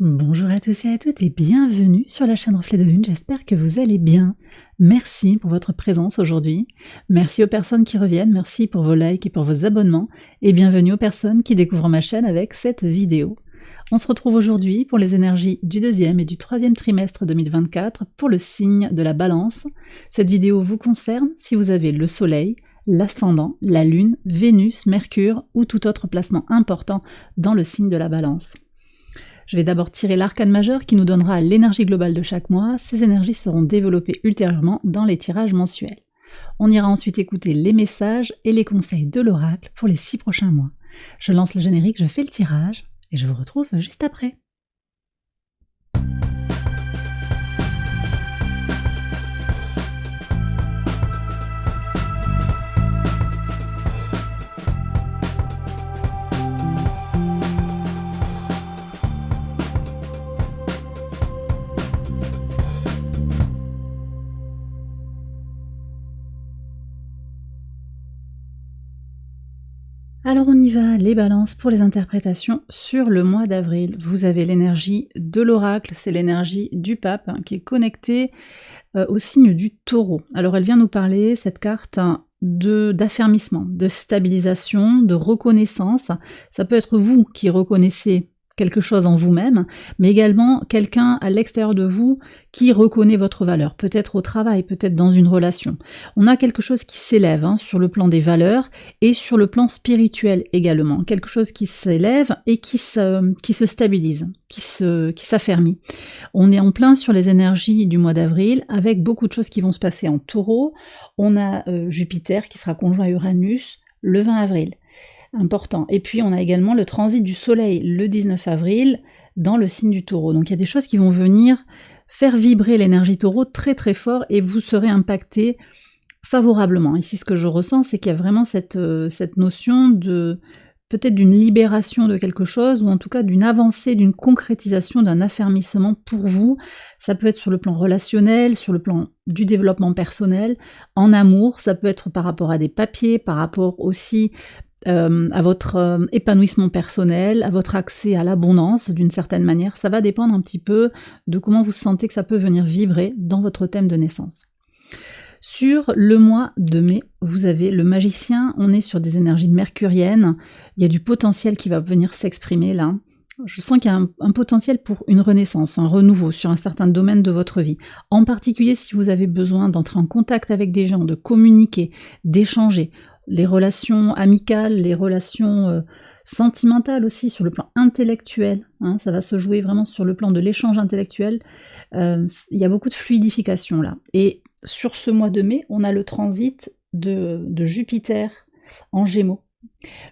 Bonjour à tous et à toutes et bienvenue sur la chaîne Reflet de Lune, j'espère que vous allez bien. Merci pour votre présence aujourd'hui, merci aux personnes qui reviennent, merci pour vos likes et pour vos abonnements et bienvenue aux personnes qui découvrent ma chaîne avec cette vidéo. On se retrouve aujourd'hui pour les énergies du deuxième et du troisième trimestre 2024 pour le signe de la Balance. Cette vidéo vous concerne si vous avez le soleil, l'ascendant, la lune, Vénus, Mercure ou tout autre placement important dans le signe de la Balance. Je vais d'abord tirer l'arcane majeur qui nous donnera l'énergie globale de chaque mois. Ces énergies seront développées ultérieurement dans les tirages mensuels. On ira ensuite écouter les messages et les conseils de l'oracle pour les 6 prochains mois. Je lance le générique, je fais le tirage et je vous retrouve juste après. Alors on y va, les balances pour les interprétations sur le mois d'avril. Vous avez l'énergie de l'oracle, c'est l'énergie du pape qui est connectée au signe du taureau. Alors elle vient nous parler, cette carte, d'affermissement, de stabilisation, de reconnaissance. Ça peut être vous qui reconnaissez quelque chose en vous-même, mais également quelqu'un à l'extérieur de vous qui reconnaît votre valeur, peut-être au travail, peut-être dans une relation. On a quelque chose qui s'élève sur le plan des valeurs et sur le plan spirituel également, quelque chose qui s'élève et qui se stabilise, qui s'affermit. On est en plein sur les énergies du mois d'avril avec beaucoup de choses qui vont se passer en taureau. On a Jupiter qui sera conjoint à Uranus le 20 avril. Important. Et puis on a également le transit du soleil le 19 avril dans le signe du taureau. Donc il y a des choses qui vont venir faire vibrer l'énergie taureau très très fort et vous serez impacté favorablement. Ici ce que je ressens c'est qu'il y a vraiment cette notion de peut-être d'une libération de quelque chose ou en tout cas d'une avancée, d'une concrétisation, d'un affermissement pour vous. Ça peut être sur le plan relationnel, sur le plan du développement personnel, en amour, ça peut être par rapport à des papiers, par rapport aussi à votre épanouissement personnel, à votre accès à l'abondance d'une certaine manière. Ça va dépendre un petit peu de comment vous sentez que ça peut venir vibrer dans votre thème de naissance. Sur le mois de mai, vous avez le magicien, on est sur des énergies mercuriennes, il y a du potentiel qui va venir s'exprimer là. Je sens qu'il y a un potentiel pour une renaissance, un renouveau sur un certain domaine de votre vie. En particulier si vous avez besoin d'entrer en contact avec des gens, de communiquer, d'échanger, les relations amicales, les relations sentimentales aussi, sur le plan intellectuel, ça va se jouer vraiment sur le plan de l'échange intellectuel, il y a beaucoup de fluidification là. Et sur ce mois de mai, on a le transit de Jupiter en Gémeaux,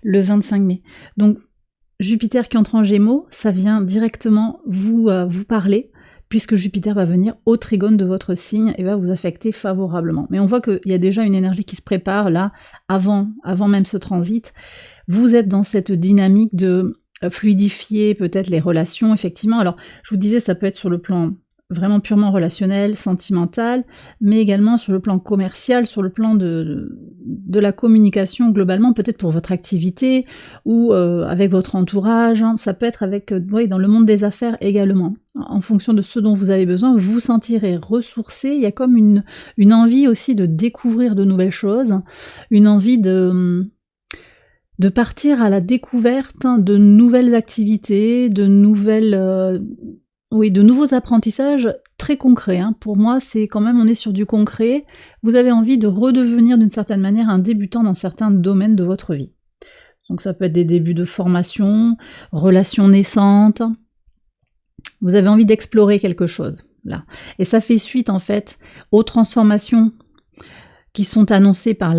le 25 mai. Donc Jupiter qui entre en Gémeaux, ça vient directement vous parler, puisque Jupiter va venir au trigone de votre signe et va vous affecter favorablement. Mais on voit qu'il y a déjà une énergie qui se prépare là, avant même ce transit. Vous êtes dans cette dynamique de fluidifier peut-être les relations, effectivement. Alors, je vous disais, ça peut être sur le plan vraiment purement relationnel, sentimental, mais également sur le plan commercial, sur le plan de la communication globalement, peut-être pour votre activité ou avec votre entourage, ça peut être avec, dans le monde des affaires également. En fonction de ce dont vous avez besoin, vous vous sentirez ressourcé, il y a comme une envie aussi de découvrir de nouvelles choses, une envie de partir à la découverte de nouvelles activités, de nouveaux apprentissages très concrets. Pour moi, c'est quand même, on est sur du concret. Vous avez envie de redevenir d'une certaine manière un débutant dans certains domaines de votre vie. Donc ça peut être des débuts de formation, relations naissantes. Vous avez envie d'explorer quelque chose, là. Et ça fait suite, en fait, aux transformations qui sont annoncées par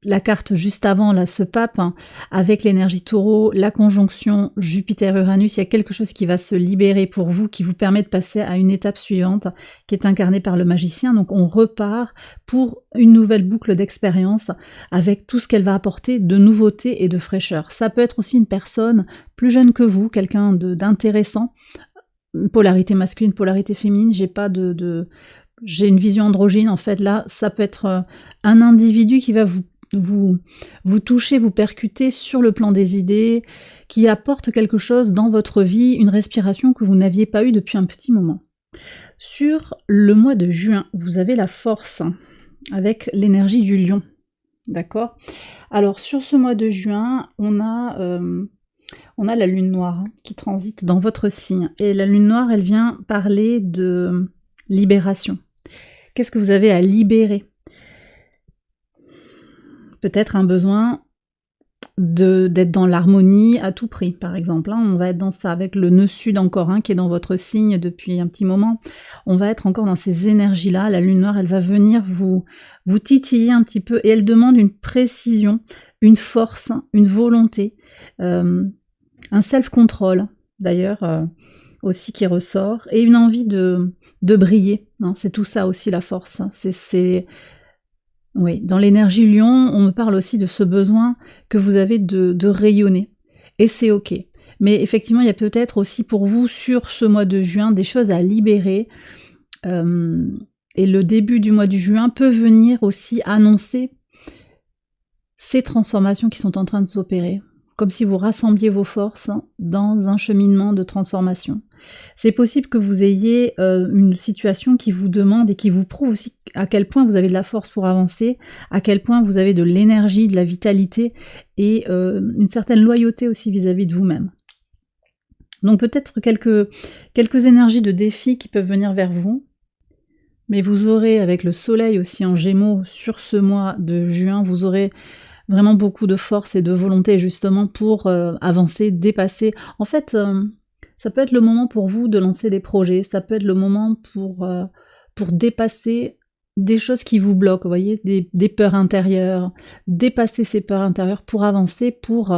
la carte juste avant, là, ce pape, avec l'énergie taureau, la conjonction Jupiter-Uranus, il y a quelque chose qui va se libérer pour vous, qui vous permet de passer à une étape suivante, qui est incarnée par le magicien. Donc on repart pour une nouvelle boucle d'expérience, avec tout ce qu'elle va apporter de nouveauté et de fraîcheur. Ça peut être aussi une personne plus jeune que vous, quelqu'un d'intéressant, polarité masculine, polarité féminine, j'ai une vision androgyne, en fait, là, ça peut être un individu qui va vous vous touchez, vous percutez sur le plan des idées, qui apporte quelque chose dans votre vie, une respiration que vous n'aviez pas eue depuis un petit moment. Sur le mois de juin, vous avez la force avec l'énergie du lion. D'accord? Alors sur ce mois de juin, on a la lune noire qui transite dans votre signe. Et la lune noire, elle vient parler de libération. Qu'est-ce que vous avez à libérer? Peut-être un besoin d'être dans l'harmonie à tout prix, par exemple. On va être dans ça, avec le nœud sud encore, qui est dans votre signe depuis un petit moment. On va être encore dans ces énergies-là. La lune noire, elle va venir vous titiller un petit peu, et elle demande une précision, une force, une volonté, un self-control, d'ailleurs, aussi qui ressort, et une envie de briller. C'est tout ça aussi, la force. Oui, dans l'énergie lion, on me parle aussi de ce besoin que vous avez de rayonner. Et c'est ok. Mais effectivement, il y a peut-être aussi pour vous, sur ce mois de juin, des choses à libérer. Et le début du mois de juin peut venir aussi annoncer ces transformations qui sont en train de s'opérer. Comme si vous rassembliez vos forces dans un cheminement de transformation. C'est possible que vous ayez une situation qui vous demande et qui vous prouve aussi à quel point vous avez de la force pour avancer, à quel point vous avez de l'énergie, de la vitalité et une certaine loyauté aussi vis-à-vis de vous-même. Donc peut-être quelques énergies de défi qui peuvent venir vers vous, mais vous aurez, avec le soleil aussi en Gémeaux sur ce mois de juin, vous aurez vraiment beaucoup de force et de volonté justement pour avancer, dépasser. En fait, ça peut être le moment pour vous de lancer des projets, ça peut être le moment pour dépasser des choses qui vous bloquent, vous voyez, des peurs intérieures, dépasser ces peurs intérieures pour avancer, pour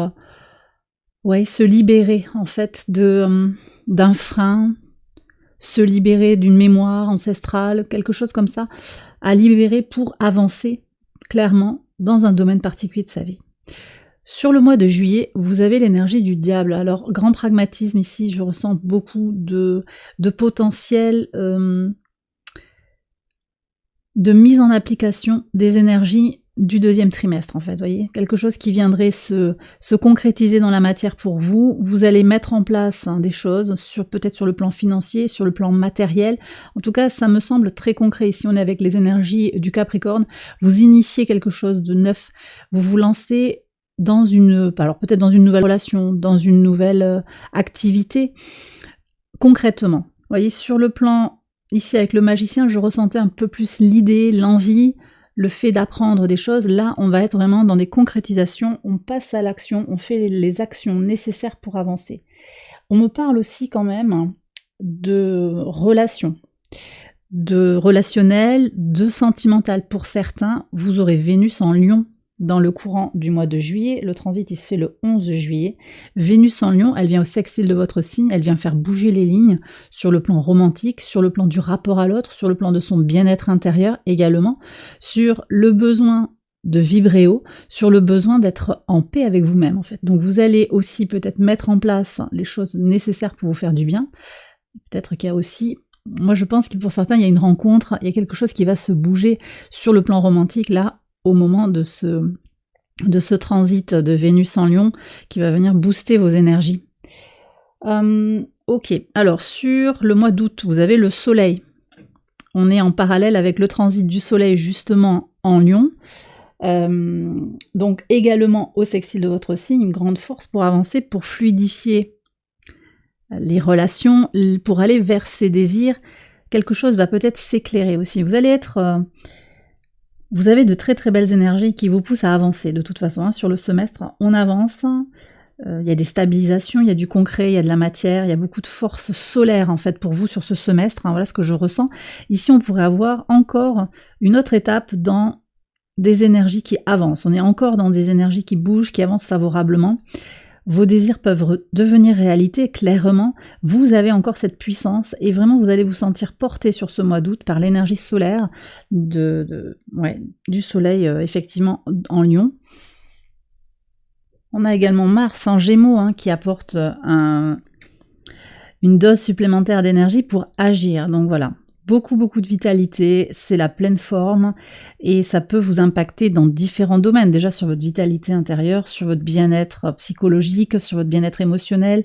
se libérer en fait d'un frein, se libérer d'une mémoire ancestrale, quelque chose comme ça, à libérer pour avancer clairement dans un domaine particulier de sa vie. Sur le mois de juillet, vous avez l'énergie du diable. Alors, grand pragmatisme ici, je ressens beaucoup de potentiel de mise en application des énergies du deuxième trimestre, en fait, voyez, quelque chose qui viendrait se concrétiser dans la matière pour vous. Vous allez mettre en place des choses, peut-être sur le plan financier, sur le plan matériel. En tout cas, ça me semble très concret. Ici, on est avec les énergies du Capricorne. Vous initiez quelque chose de neuf. Vous vous lancez alors peut-être dans une nouvelle relation, dans une nouvelle activité, concrètement. Vous voyez, sur le plan, ici avec le magicien, je ressentais un peu plus l'idée, l'envie, le fait d'apprendre des choses. Là, on va être vraiment dans des concrétisations, on passe à l'action, on fait les actions nécessaires pour avancer. On me parle aussi quand même de relations, de relationnel, de sentimental. Pour certains, vous aurez Vénus en Lion dans le courant du mois de juillet. Le transit, il se fait le 11 juillet. Vénus en Lion, elle vient au sextile de votre signe, elle vient faire bouger les lignes sur le plan romantique, sur le plan du rapport à l'autre, sur le plan de son bien-être intérieur également, sur le besoin de vibrer haut, sur le besoin d'être en paix avec vous-même en fait. Donc vous allez aussi peut-être mettre en place les choses nécessaires pour vous faire du bien. Peut-être qu'il y a aussi, moi je pense que pour certains il y a une rencontre, il y a quelque chose qui va se bouger sur le plan romantique là, au moment de ce transit de Vénus en Lion qui va venir booster vos énergies. Ok, alors sur le mois d'août, vous avez le soleil. On est en parallèle avec le transit du soleil justement en Lion. Donc également au sextile de votre signe, une grande force pour avancer, pour fluidifier les relations, pour aller vers ses désirs. Quelque chose va peut-être s'éclairer aussi. Vous allez être... Vous avez de très très belles énergies qui vous poussent à avancer de toute façon. Sur le semestre, on avance, il y a des stabilisations, il y a du concret, il y a de la matière, il y a beaucoup de force solaire en fait pour vous sur ce semestre. Voilà ce que je ressens. Ici, on pourrait avoir encore une autre étape dans des énergies qui avancent. On est encore dans des énergies qui bougent, qui avancent favorablement. Vos désirs peuvent devenir réalité, clairement. Vous avez encore cette puissance et vraiment vous allez vous sentir porté sur ce mois d'août par l'énergie solaire du soleil effectivement en Lion. On a également Mars en Gémeaux qui apporte une dose supplémentaire d'énergie pour agir. Donc voilà, beaucoup, beaucoup de vitalité, c'est la pleine forme et ça peut vous impacter dans différents domaines. Déjà sur votre vitalité intérieure, sur votre bien-être psychologique, sur votre bien-être émotionnel,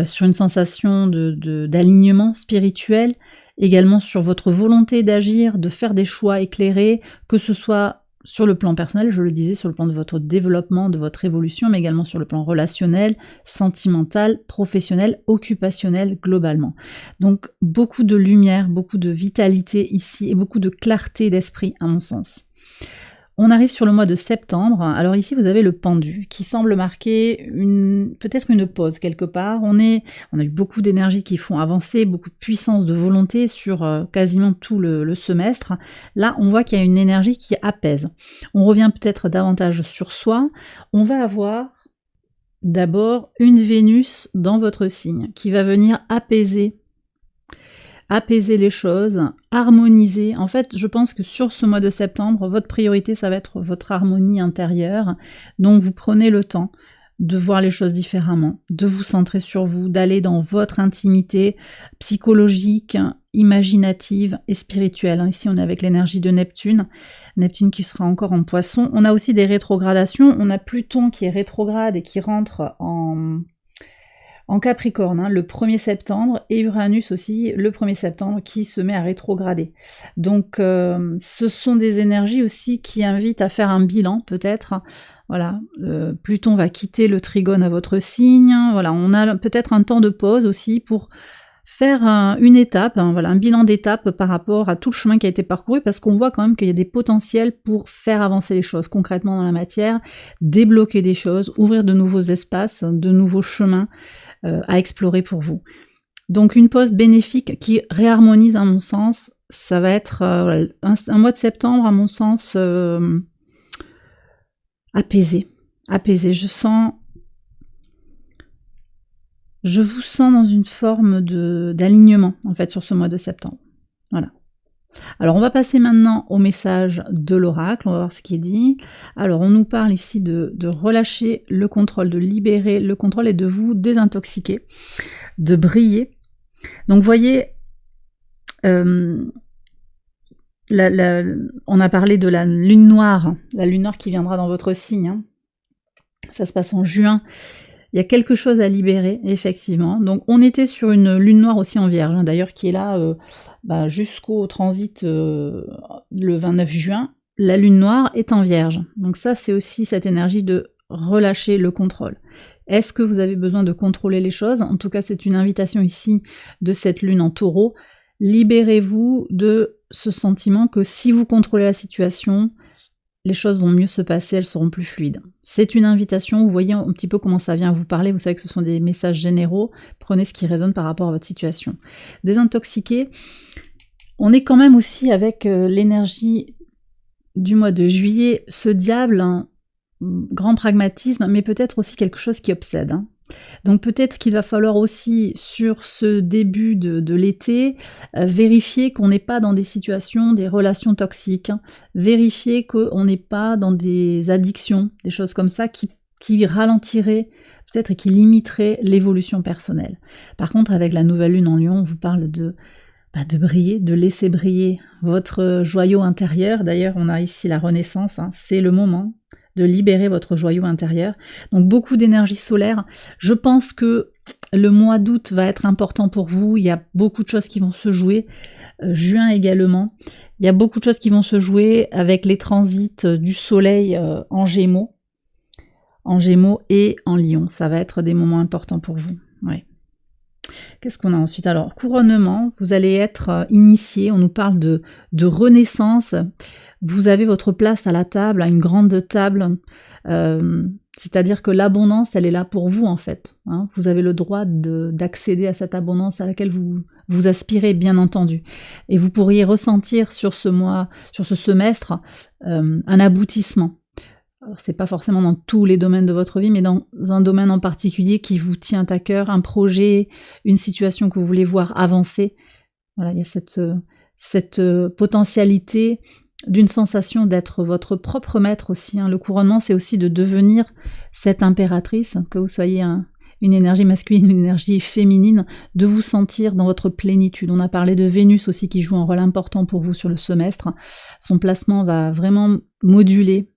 sur une sensation d'alignement spirituel, également sur votre volonté d'agir, de faire des choix éclairés, que ce soit sur le plan personnel, je le disais, sur le plan de votre développement, de votre évolution, mais également sur le plan relationnel, sentimental, professionnel, occupationnel, globalement. Donc beaucoup de lumière, beaucoup de vitalité ici et beaucoup de clarté d'esprit à mon sens. On arrive sur le mois de septembre. Alors ici, vous avez le pendu qui semble marquer peut-être une pause quelque part. On a eu beaucoup d'énergie qui font avancer, beaucoup de puissance de volonté sur quasiment tout le semestre. Là, on voit qu'il y a une énergie qui apaise. On revient peut-être davantage sur soi. On va avoir d'abord une Vénus dans votre signe qui va venir apaiser les choses, harmoniser. En fait, je pense que sur ce mois de septembre, votre priorité, ça va être votre harmonie intérieure. Donc, vous prenez le temps de voir les choses différemment, de vous centrer sur vous, d'aller dans votre intimité psychologique, imaginative et spirituelle. Ici, on est avec l'énergie de Neptune. Neptune qui sera encore en Poisson. On a aussi des rétrogradations. On a Pluton qui est rétrograde et qui rentre en Capricorne, le 1er septembre, et Uranus aussi le 1er septembre qui se met à rétrograder. Donc ce sont des énergies aussi qui invitent à faire un bilan peut-être. Voilà, Pluton va quitter le trigone à votre signe. Voilà, on a peut-être un temps de pause aussi pour faire une étape, voilà, un bilan d'étape par rapport à tout le chemin qui a été parcouru, parce qu'on voit quand même qu'il y a des potentiels pour faire avancer les choses concrètement dans la matière, débloquer des choses, ouvrir de nouveaux espaces, de nouveaux chemins à explorer pour vous. Donc une pause bénéfique qui réharmonise à mon sens, ça va être un mois de septembre à mon sens apaisé. Je vous sens dans une forme d'alignement en fait sur ce mois de septembre. Voilà. Alors on va passer maintenant au message de l'oracle, on va voir ce qui est dit. Alors on nous parle ici de relâcher le contrôle, de libérer le contrôle et de vous désintoxiquer, de briller. Donc vous voyez, on a parlé de la lune noire qui viendra dans votre signe. Ça se passe en juin. Il y a quelque chose à libérer, effectivement. Donc on était sur une lune noire aussi en Vierge, d'ailleurs qui est là jusqu'au transit le 29 juin. La lune noire est en Vierge. Donc ça, c'est aussi cette énergie de relâcher le contrôle. Est-ce que vous avez besoin de contrôler les choses? En tout cas, c'est une invitation ici de cette lune en Taureau. Libérez-vous de ce sentiment que si vous contrôlez la situation, les choses vont mieux se passer, elles seront plus fluides. C'est une invitation, vous voyez un petit peu comment ça vient vous parler, vous savez que ce sont des messages généraux, prenez ce qui résonne par rapport à votre situation. Désintoxiquer, on est quand même aussi avec l'énergie du mois de juillet, ce diable, grand pragmatisme, mais peut-être aussi quelque chose qui obsède. Donc peut-être qu'il va falloir aussi, sur ce début de l'été, vérifier qu'on n'est pas dans des situations, des relations toxiques, vérifier qu'on n'est pas dans des addictions, des choses comme ça qui ralentiraient peut-être et qui limiteraient l'évolution personnelle. Par contre, avec la nouvelle lune en Lion, on vous parle de briller, de laisser briller votre joyau intérieur. D'ailleurs, on a ici la renaissance, c'est le moment de libérer votre joyau intérieur. Donc beaucoup d'énergie solaire. Je pense que le mois d'août va être important pour vous. Il y a beaucoup de choses qui vont se jouer. Juin également. Il y a beaucoup de choses qui vont se jouer avec les transits du soleil en Gémeaux et en Lion. Ça va être des moments importants pour vous. Ouais. Qu'est-ce qu'on a ensuite? Alors, couronnement, vous allez être initié. On nous parle de renaissance. Vous avez votre place à la table, à une grande table, c'est-à-dire que l'abondance, elle est là pour vous en fait. Vous avez le droit d'accéder à cette abondance à laquelle vous aspirez, bien entendu. Et vous pourriez ressentir sur ce mois, sur ce semestre, un aboutissement. Alors, c'est pas forcément dans tous les domaines de votre vie, mais dans un domaine en particulier qui vous tient à cœur, un projet, une situation que vous voulez voir avancer. Voilà, il y a cette potentialité d'une sensation d'être votre propre maître aussi. Le couronnement, c'est aussi de devenir cette impératrice, que vous soyez une énergie masculine, une énergie féminine, de vous sentir dans votre plénitude. On a parlé de Vénus aussi qui joue un rôle important pour vous sur le semestre. Son placement va vraiment moduler,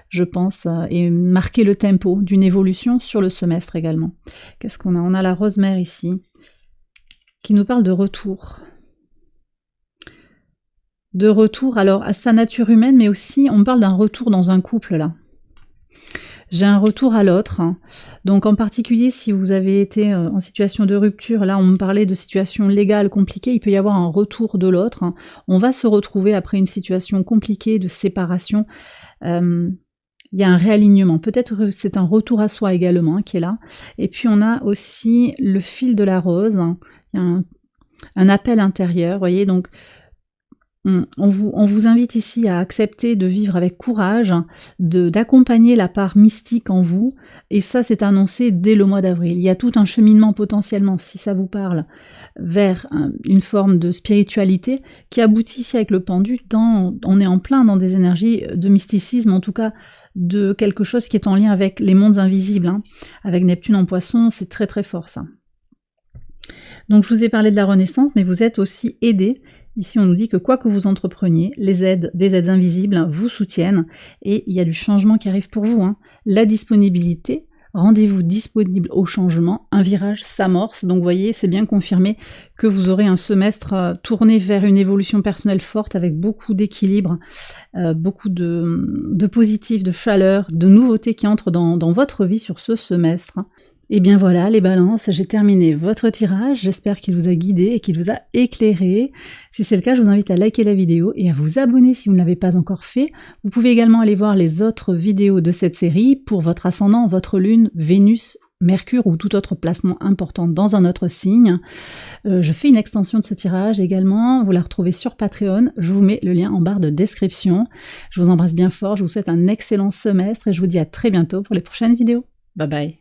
je pense, et marquer le tempo d'une évolution sur le semestre également. Qu'est-ce qu'on a? On a la Rose-Mère ici, qui nous parle de retour. De retour, alors à sa nature humaine, mais aussi on parle d'un retour dans un couple là. J'ai un retour à l'autre, donc en particulier si vous avez été en situation de rupture, là on me parlait de situation légale compliquée, il peut y avoir un retour de l'autre, on va se retrouver après une situation compliquée de séparation, il y a un réalignement, peut-être que c'est un retour à soi également qui est là, et puis on a aussi le fil de la rose, il y a un appel intérieur, vous voyez, donc on vous invite ici à accepter de vivre avec courage, d'accompagner la part mystique en vous, et ça c'est annoncé dès le mois d'avril. Il y a tout un cheminement potentiellement, si ça vous parle, vers une forme de spiritualité qui aboutit ici avec le pendu, on est en plein dans des énergies de mysticisme, en tout cas de quelque chose qui est en lien avec les mondes invisibles, avec Neptune en Poisson, c'est très très fort ça. Donc je vous ai parlé de la Renaissance, mais vous êtes aussi aidés. Ici on nous dit que quoi que vous entrepreniez, des aides invisibles vous soutiennent et il y a du changement qui arrive pour vous. La disponibilité, rendez-vous disponible au changement, un virage s'amorce, donc vous voyez c'est bien confirmé que vous aurez un semestre tourné vers une évolution personnelle forte avec beaucoup d'équilibre, beaucoup de positif, de chaleur, de nouveautés qui entrent dans votre vie sur ce semestre. Et bien voilà les balances, j'ai terminé votre tirage, j'espère qu'il vous a guidé et qu'il vous a éclairé. Si c'est le cas, je vous invite à liker la vidéo et à vous abonner si vous ne l'avez pas encore fait. Vous pouvez également aller voir les autres vidéos de cette série pour votre ascendant, votre lune, Vénus, Mercure ou tout autre placement important dans un autre signe. Je fais une extension de ce tirage également, vous la retrouvez sur Patreon, je vous mets le lien en barre de description. Je vous embrasse bien fort, je vous souhaite un excellent semestre et je vous dis à très bientôt pour les prochaines vidéos. Bye bye.